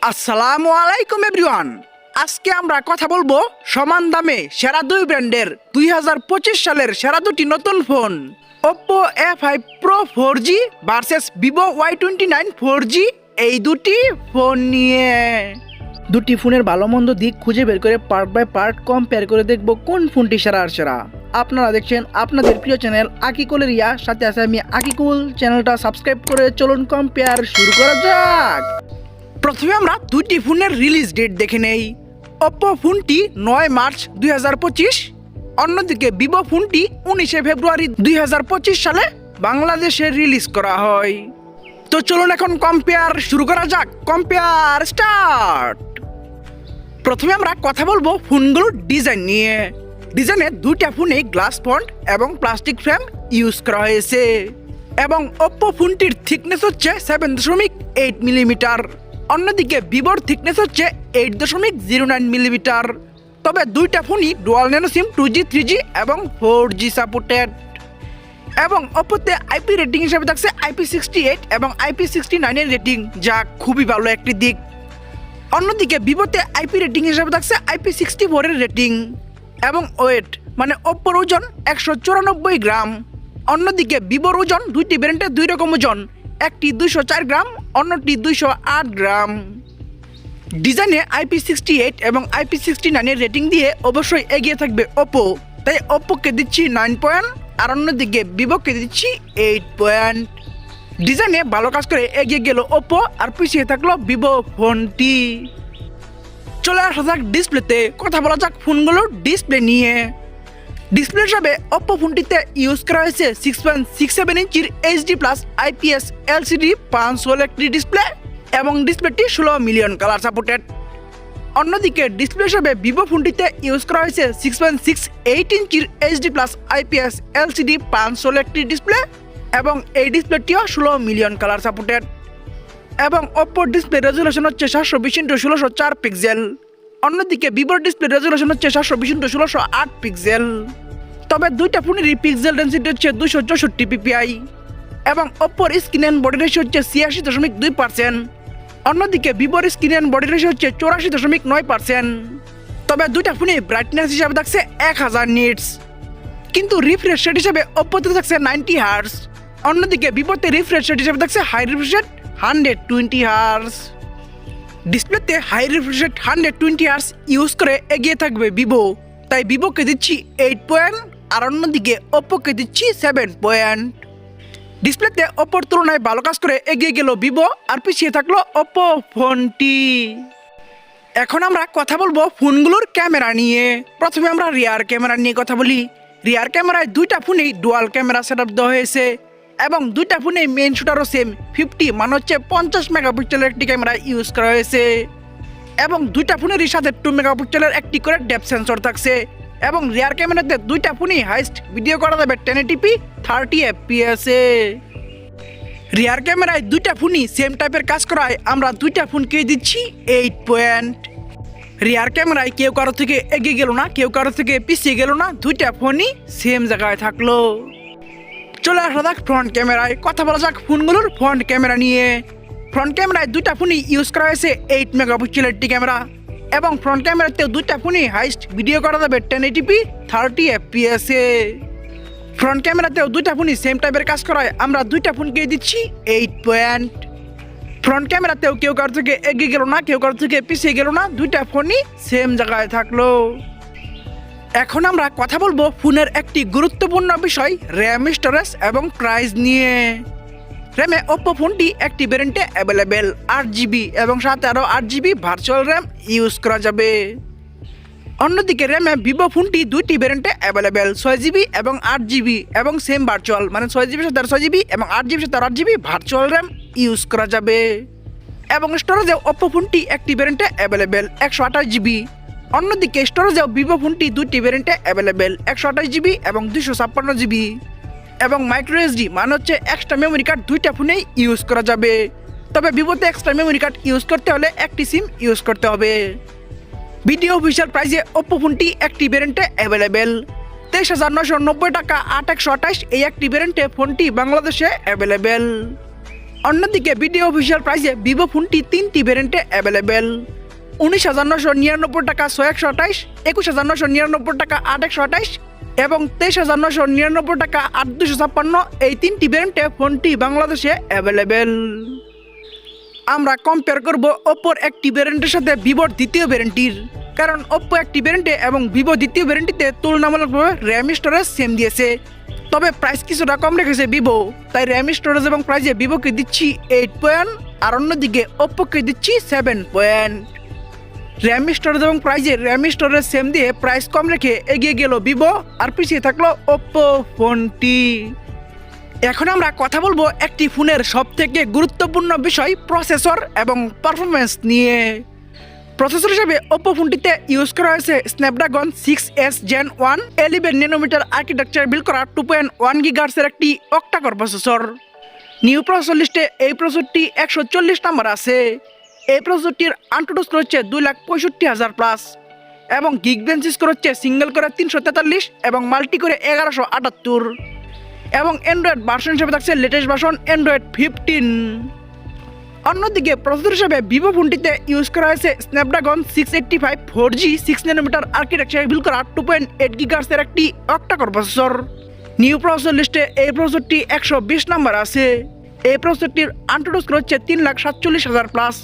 আসসালামু আলাইকুম এভরিওয়ান। আজকে আমরা কথা বলবো সমান দামে সেরা দুই ব্র্যান্ডের 2025 সালের সেরা দুটি নতুন phone, Oppo A5 Pro 4G versus Vivo Y29 4G। এই দুটি ফোন নিয়ে দুটি ফোনের ভালো মন্দ দিক খুঁজে বের করে পার্ট বাই পার্ট কম্পেয়ার করে দেখব কোন ফোনটি সেরা আর সেরা। আপনারা দেখছেন আপনাদের প্রিয় চ্যানেল আকিকুল এরিয়া, সাথে আছে আমি আকিকুল। চ্যানেলটা সাবস্ক্রাইব করে চলুন কম্পেয়ার শুরু করা যাক। প্রথমে আমরা দুটি ফোনের রিলিজ ডেট দেখে নেই। Oppo ফোনটি 9 মার্চ 2025, অন্যদিকে Vivo ফোনটি 19 ফেব্রুয়ারি 2025 সালে বাংলাদেশে রিলিজ করা হয়। তো চলুন এখন কম্পেয়ার শুরু করা যাক। Compare start. প্রথমে আমরা কথা বলবো ফোনগুলোর ডিজাইন নিয়ে। ডিজাইনে দুইটা ফোনে গ্লাস ফন্ট এবং প্লাস্টিক ফ্রেম ইউজ করা হয়েছে, এবং Oppo ফোনটির থিকনেস হচ্ছে 7.8 মিলিমিটার। অন্যদিকে ভিভোর থিকনেস হচ্ছে 8.09 মিলিমিটার। তবে দুইটা ফোনই ডুয়াল ন্যানো সিম 2G 3G এবং 4G সাপোর্টেড। এবং Oppoতে আইপি রেটিং হিসেবে থাকছে IP68 এবং IP69 এর রেটিং, যা খুবই ভালো একটি দিক। অন্যদিকে ভিভোতে আইপি রেটিং হিসেবে থাকছে IP64 এর রেটিং, এবং ওয়েট মানে Oppoর ওজন 194 গ্রাম। অন্যদিকে ভিভোর ওজন দুইটি ব্র্যান্ডের দুই রকম ওজন, একটি 204 গ্রাম, অন্যটি 208 গ্রাম। ডিজাইনে IP68 এবং IP69 এর রেটিং দিয়ে অবশ্যই এগিয়ে থাকবে Oppo, তাই Oppoকে দিচ্ছি 9 পয়েন্ট, আর অন্যদিকে ভিভোকে দিচ্ছি 8 পয়েন্ট। ডিজাইনে ভালো কাজ করে এগিয়ে গেল Oppo, আর পিছিয়ে থাকলো Vivo ফোনটি। চলে আসা যাক ডিসপ্লেতে। কথা বলা যাক ফোনগুলোর ডিসপ্লে নিয়ে। ডিসপ্লে হিসাবে Oppo ফোনটিতে ইউজ করা হয়েছে 6.67 ইঞ্চির HD+ IPS LCD punch whole একটি ডিসপ্লে, এবং ডিসপ্লেটি 16 মিলিয়ন কালার সাপোর্টেড। অন্যদিকে ডিসপ্লে হিসাবে Vivo ফোনটিতে ইউজ করা হয়েছে 6.68 ইঞ্চির HD+ IPS LCD punch whole একটি ডিসপ্লে, এবং এই ডিসপ্লেটিও 16 মিলিয়ন কালার সাপোর্টেড। এবং Oppo ডিসপ্লে রেজুলেশন হচ্ছে 720x1604 পিক্সেল। অন্যদিকে ভিভোর ডিসপ্লে রেজুলেশন হচ্ছে 720x1608 পিক্সেল। তবে দুইটা ফোনেরই পিক্সেল ডেন্সিটি হচ্ছে 264 ppi, এবং Oppoর স্ক্রিন অ্যান্ড বডি রেশিও হচ্ছে 86.2%। অন্যদিকে ভিভোর স্ক্রিন অ্যান্ড বডি রেশিও হচ্ছে 84.9%। তবে দুইটা ফোনে ব্রাইটনেস হিসাবে থাকছে 1000 নিটস, কিন্তু রিফ্রেশ রেট হিসাবে Oppoতে থাকছে 90 হার্টজ। অন্যদিকে ভিভোতে রিফ্রেশ রেট হিসাবে থাকছে হাই রিফ্রেশ রেট 120 হার্টজ। ডিসপ্লেতে high refresh rate 120 hertz use করে এগিয়ে থাকবে Vivo, তাই ভিভোকে দিচ্ছি 8 পয়েন্ট, আর অন্যদিকে Oppoকে দিচ্ছি 7 পয়েন্ট। ডিসপ্লেতে Oppoর তুলনায় ভালো কাজ করে এগিয়ে গেল Vivo, আর পিছিয়ে থাকলো Oppo ফোনটি। এখন আমরা কথা বলবো ফোনগুলোর ক্যামেরা নিয়ে। প্রথমে আমরা রিয়ার ক্যামেরা নিয়ে কথা বলি। রিয়ার ক্যামেরায় দুইটা ফোনেই ডুয়াল ক্যামেরা সেট আপ দেওয়া হয়েছে, এবং দুইটা ফোনে মেইন শুটারও সেম 50 মানে হচ্ছে 50 মেগাপিক্সেলের একটি ক্যামেরা ইউজ করা হয়েছে, এবং দুইটা ফোনেরই সাথে 2 মেগাপিক্সেলের একটি করে ডেপথ সেন্সর থাকছে। এবং রিয়ার ক্যামেরাতে দুইটা ফোনই হাইস্ট ভিডিও করা যাবে 1080p 30 fps এ। রিয়ার ক্যামেরায় দুইটা ফোনই সেম টাইপের কাজ করায় আমরা দুইটা ফোনকে দিচ্ছি 8 পয়েন্ট। রিয়ার ক্যামেরায় কেউ কারো থেকে এগিয়ে গেল না, কেউ কারো থেকে পিছিয়ে গেল না, দুইটা ফোনই সেম জায়গায় থাকলো। চলে আসা যাক ফ্রন্ট ক্যামেরায়। কথা বলা যাক ফোনগুলোর ফ্রন্ট ক্যামেরা নিয়ে। ফ্রন্ট ক্যামেরায় দুইটা ফোনই ইউজ করা হয়েছে 8 মেগাপিক্সেলের একটি ক্যামেরা, এবং ফ্রন্ট ক্যামেরাতেও দুইটা ফোনই হাইস্ট ভিডিও করা যাবে 1080p 30 fps এ। ফ্রন্ট ক্যামেরাতেও দুইটা ফোনই সেম টাইপের কাজ করায় আমরা দুইটা ফোনকে দিচ্ছি 8 পয়েন্ট। ফ্রন্ট ক্যামেরাতেও কেউ কারো থেকে এগিয়ে গেল না, কেউ কারো থেকে পিছিয়ে গেল না, দুইটা ফোনই সেম জায়গায় থাকলো। এখন আমরা কথা বলবো ফোনের একটি গুরুত্বপূর্ণ বিষয়, র্যাম, স্টোরেজ এবং প্রাইস নিয়ে। র্যামে Oppo ফোনটি একটি ভ্যারিয়েন্টে অ্যাভেলেবেল 8GB, এবং সাথে আরও 8GB ভার্চুয়াল র্যাম ইউজ করা যাবে। অন্যদিকে র্যামে Vivo ফোনটি দুইটি ভ্যারিয়েন্টে অ্যাভেলেবেল 6GB এবং 8GB, এবং সেম ভার্চুয়াল মানে 6GB সাথে 6GB এবং 8GB সাথে 8GB ভার্চুয়াল র্যাম ইউজ করা যাবে। এবং স্টোরেজে Oppo ফোনটি একটি ভ্যারিয়েন্টে অ্যাভেলেবেল 128GB। অন্যদিকে স্টোরেজেও Vivo ফোনটি দুইটি ভ্যারিয়েন্টে অ্যাভেলেবেল 128GB এবং 256GB, এবং মাইক্রো SD মানে হচ্ছে এক্সট্রা মেমোরি কার্ড দুইটা ফোনেই ইউজ করা যাবে। তবে ভিভোতে এক্সট্রা মেমোরি কার্ড ইউজ করতে হলে একটি সিম ইউজ করতে হবে। ভিডিও অফিসিয়াল প্রাইসে Oppo ফোনটি একটি ভ্যারিয়েন্টে অ্যাভেলেবেল 23,990 টাকা 8128। এই একটি ভ্যারিয়েন্টে ফোনটি বাংলাদেশে অ্যাভেলেবেল। অন্যদিকে ভিডিও অফিসিয়াল প্রাইসে ভিভো ফোনটি 3টি ভ্যারিয়েন্টে অ্যাভেলেবেল। 19,999 টাকা 628, 21,999 টাকা 828 এবং 23,999 টাকা 8,256, এই 3টি ভ্যারিয়েন্টে ফোনটি বাংলাদেশে অ্যাভেলেবেল। আমরা কম্পেয়ার করব ওপ্পোর একটি ভ্যারিয়েন্টের সাথে ভিভোর দ্বিতীয় ভ্যারিয়েন্টটির, কারণ ওপ্পো একটি ভ্যারিয়েন্টে এবং ভিভো দ্বিতীয় ভ্যারিয়েন্টটিতে তুলনামূলকভাবে র্যাম স্টোরেজ সেম দিয়েছে, তবে প্রাইস কিছুটা কম রেখেছে ভিভো। তাই র্যাম স্টোরেজ এবং প্রাইসে ভিভোকে দিচ্ছি 8 পয়েন্ট আর অন্যদিকে ওপ্পোকে দিচ্ছি 7 পয়েন্ট। র্যাম স্টোরেজ এবং র্যাম স্টোরেজ সেম দিয়ে প্রাইস কম রেখে এগিয়ে গেল ভিভো আর পিছিয়ে থাকলো ওপ্পো ফোনটি। এখন আমরা কথা বলবো একটি ফোনের সবথেকে গুরুত্বপূর্ণ বিষয় প্রসেসর এবং পারফরমেন্স নিয়ে। প্রসেসর হিসেবে ওপ্পো ফোনটিতে ইউজ করা হয়েছে Snapdragon 6S Gen 1 11 nanometre architecture build করা 2.1 গিগাহার্টজের একটি অক্টাকোর প্রসেসর। নিউ প্রসেসর লিস্টে এই প্রসেসরটি 140 নম্বর আছে। এই প্রসেসরটির আনটুডু স্কোর হচ্ছে 2,65,000 প্লাস এবং গিগবেঞ্চ স্কোর হচ্ছে সিঙ্গেল করে 343 এবং মাল্টি করে 1178 এবং অ্যান্ড্রয়েড ভার্সন হিসেবে থাকছে লেটেস্ট ভার্সন অ্যান্ড্রয়েড 15। অন্যদিকে প্রসেসর হিসেবে ভিভো ফোনটিতে ইউজ করা হয়েছে Snapdragon 685 4G 6 nanometre architecture build করা 2.8 গিগাহার্টজের একটি অক্টাকোর প্রসেসর। নিউ প্রসেসর লিস্টে এই প্রসেসরটি 120 নম্বর আছে। এই প্রসেসরটির আনটুডু স্কোর হচ্ছে 3,47,000 প্লাস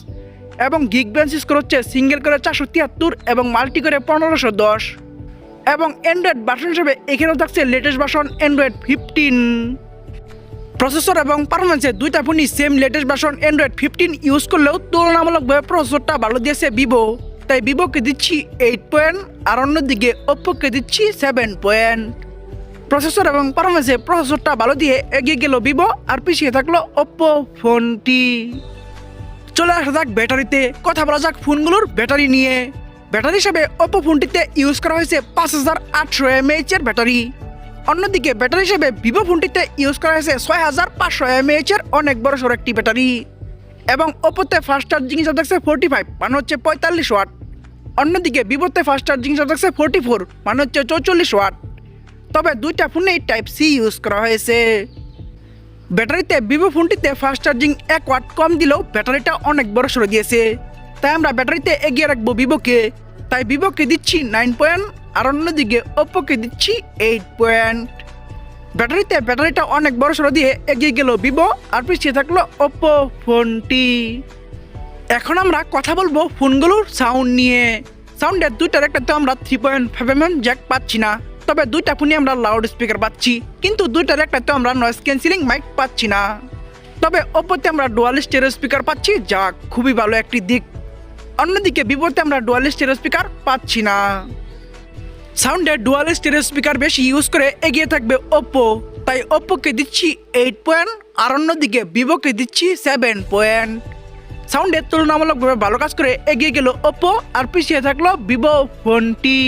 এবং গিগবেঞ্চ স্কোর হচ্ছে সিঙ্গেল করে 473 এবং মাল্টি করে 1510 এবং অ্যান্ড্রয়েড ভার্সন হিসেবে এখানেও থাকছে লেটেস্ট ভার্সন অ্যান্ড্রয়েড 15। প্রসেসর এবং পারফরমেন্সে দুইটা ফোনই same latest version Android 15 use করলেও তুলনামূলকভাবে প্রসেসরটা ভালো দিয়েছে ভিভো, তাই ভিভোকে দিচ্ছি 8 পয়েন্ট আর অন্যদিকে ওপ্পোকে দিচ্ছি 7 পয়েন্ট। প্রসেসর এবং পারফরমেন্সে প্রসেসরটা ভালো দিয়ে এগিয়ে গেল ভিভো আর পিছিয়ে থাকলো ওপ্পো ফোনটি। চলে আসা যাক ব্যাটারিতে, কথা বলা যাক ফোনগুলোর ব্যাটারি নিয়ে। ব্যাটারি হিসেবে ওপ্পো ফোনটিতে ইউজ করা হয়েছে 5800 mAh এর ব্যাটারি। অন্যদিকে ব্যাটারি হিসেবে ভিভো ফোনটিতে ইউজ করা হয়েছে 6500 mAh এর অনেক বড় সড়ো একটি ব্যাটারি এবং ওপ্পোতে ফাস্ট চার্জিং হিসাবে থাকছে 45 মানে হচ্ছে 45 ওয়াট। অন্যদিকে ভিভোতে ফাস্ট চার্জিং হিসাবে থাকছে 44 মানে হচ্ছে 44 ওয়াট। তবে দুইটা ফোনেই টাইপ সি ইউজ করা হয়েছে। ব্যাটারিতে ভিভো ফোনটিতে ফাস্ট চার্জিং 1 ওয়াট কম দিলেও ব্যাটারিটা অনেক বড় সড়ো দিয়েছে, তাই আমরা ব্যাটারিতে এগিয়ে রাখবো ভিভোকে, তাই ভিভোকে দিচ্ছি 9 পয়েন্ট আর অন্যদিকে ওপ্পোকে দিচ্ছি 8 পয়েন্ট। ব্যাটারিটা অনেক বড় সড়ো দিয়ে এগিয়ে গেল ভিভো আর পিছিয়ে থাকলো ওপ্পো ফোনটি। এখন আমরা কথা বলবো ফোনগুলোর সাউন্ড নিয়ে। সাউন্ডের দুইটার একটাতে আমরা 3.5mm জ্যাক পাচ্ছি না, তবে দুইটা ফোনে আমরা লাউড স্পিকার পাচ্ছি, কিন্তু দুইটার একটাতে আমরা নয়েজ ক্যান্সেলিং মাইক পাচ্ছি না। তবে ওপ্পোতে আমরা ডুয়াল স্টেরিও স্পিকার পাচ্ছি, যা খুবই ভালো একটি দিক। অন্যদিকে ভিভোতে আমরা ডুয়াল স্টেরিও স্পিকার পাচ্ছি না। সাউন্ডে ডুয়াল স্টেরিও স্পিকার বেশি ইউজ করে এগিয়ে থাকবে ওপ্পো, তাই ওপ্পোকে দিচ্ছি 8 পয়েন্ট আর অন্যদিকে ভিভোকে দিচ্ছি 7 পয়েন্ট। সাউন্ডের তুলনামূলকভাবে ভালো কাজ করে এগিয়ে গেল ওপ্পো আর পিছিয়ে থাকলো ভিভো ফোনটি।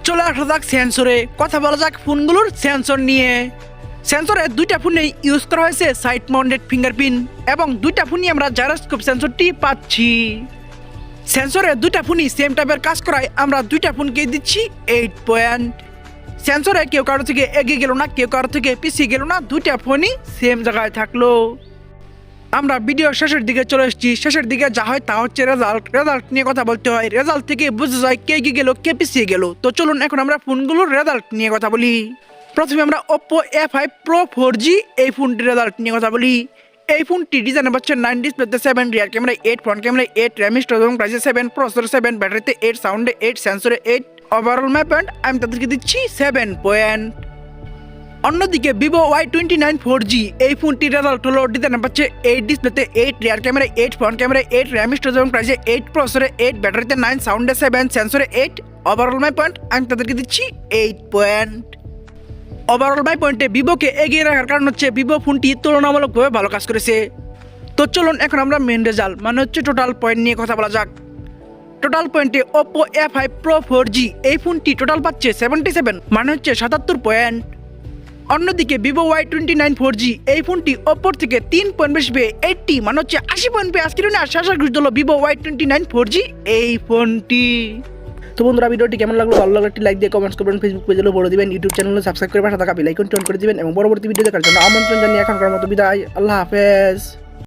চলে আসা যাক সেন্সরে, কথা বলা যাক ফোনগুলোর সেন্সর নিয়ে। সেন্সরে দুইটা ফোনেই ইউজ করা হয়েছে সাইড মাউন্টেড ফিঙ্গারপ্রিন্ট এবং দুইটা ফোনই আমরা জাইরোস্কোপ সেন্সরটি পাচ্ছি। সেন্সরে দুইটা ফোনই সেম টাইপের কাজ করায় আমরা দুইটা ফোনকে দিচ্ছি 8 পয়েন্ট। সেন্সরে কেউ কারো থেকে এগিয়ে গেল না, কেউ কারো থেকে পিছিয়ে গেল না, দুইটা ফোনই সেম জায়গায় থাকলো। আমরা ভিডিও শেষের দিকে চলে এসেছি। শেষের দিকে যা হয় তা হচ্ছে রেজাল্ট নিয়ে কথা বলতে হয়। রেজাল্ট থেকে বোঝা যায় কে এগিয়ে গেল কে পিছিয়ে গেল। তো চলুন এখন আমরা ফোনগুলোর রেজাল্ট নিয়ে কথা বলি। প্রথমে আমরা ওপ্পো A5 Pro 4G এই ফোনটির রেজাল্ট নিয়ে কথা বলি। এই ফোনটি ডিজাইনে পাচ্ছে 9, ডিসপ্লেতে 7, রিয়ার ক্যামেরায় 8, ফ্রন্ট ক্যামেরায় 8, র্যাম স্টোরেজ এবং প্রাইসে 7, প্রসেসর 7, ব্যাটারিতে 8, সাউন্ডে 8, সেন্সরে 8, ওভারঅল ম্যাপ পয়েন্ট আমি তাদেরকে দিচ্ছি 7 পয়েন্ট। অন্যদিকে ভিভো Y29 4G এই ফোনটির রেজাল্ট হলো ডিজাইনে পাচ্ছে 8, ডিসপ্লেতে 8, রিয়ার ক্যামেরায় 8, ফ্রন্ট ক্যামেরায় 8, র্যাম স্টোরেজ এবং প্রাইসে 8, প্রসেসরে 8, ব্যাটারিতে 9, সাউন্ডে 7, সেন্সরে 8, ওভারঅল ম্যাপ পয়েন্ট আমি তাদেরকে দিচ্ছি 8 পয়েন্ট। ওভারঅল বাই পয়েন্টে ভিভোকে এগিয়ে রাখার কারণ হচ্ছে ভিভো ফোনটি তুলনামূলকভাবে ভালো কাজ করেছে। তো চলুন এখন আমরা মেন রেজাল্ট মানে হচ্ছে টোটাল পয়েন্ট নিয়ে কথা বলা যাক। টোটাল পয়েন্টে ওপ্পো A5 Pro 4G এই ফোনটি টোটাল পাচ্ছে 77 মানে হচ্ছে 77 পয়েন্ট। অন্যদিকে ভিভো Y29 4G এই ফোনটি ওপ্পোর থেকে 3 পয়েন্ট বেশি পেয়ে 80 মানে হচ্ছে 80 পয়েন্ট পেয়ে আজকের দিনে শেষ ঘুষ দিল ভিভো Y29 4G এই ফোনটি। তো বন্ধুরা ভিডিওটি কেমন লাগলো, ভালো লাগলে একটি লাইক দিয়ে কমেন্টস করবেন, ফেসবুক পেজে বলে দিবেন, ইউটিউব চ্যানেলে সাবস্ক্রাইব করে পাশে থাকা বেল আইকনটি অন করে দিবেন এবং পরবর্তী ভিডিও দেখার জন্য আমন্ত্রণ জানিয়ে এখনকার মতো বিদায়। আল্লাহ হাফেজ।